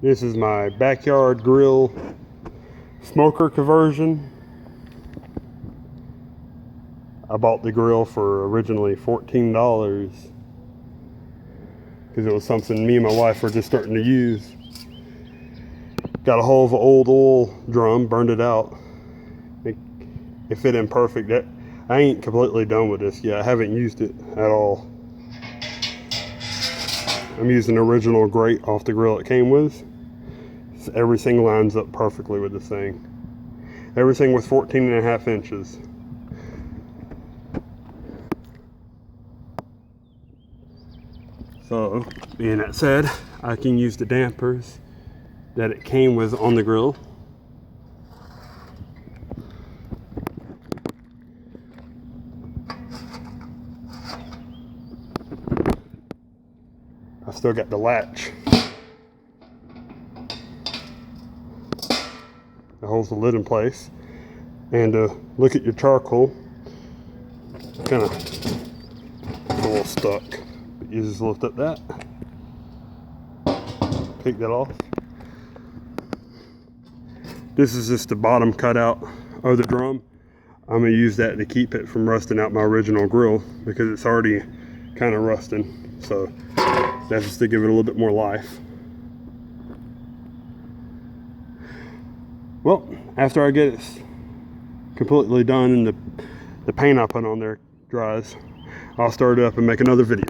This is my backyard grill smoker conversion. I bought the grill for originally $14 because it was something me and my wife were just starting to use. Got a hold of an old oil drum, burned it out. It fit in perfect. I ain't completely done with this yet. I haven't used it at all. I'm using the original grate off the grill it came with. Everything lines up perfectly with this thing. Everything was 14.5 inches. So, being that said, I can use the dampers that it came with on the grill. I still got the latch that holds the lid in place. And look at your charcoal. Kind of a little stuck. But you just lift up that. Take that off. This is just the bottom cutout of the drum. I'm going to use that to keep it from rusting out my original grill because it's already kind of rusting. So that's just to give it a little bit more life. Well, after I get it completely done and the paint I put on there dries, I'll start it up and make another video.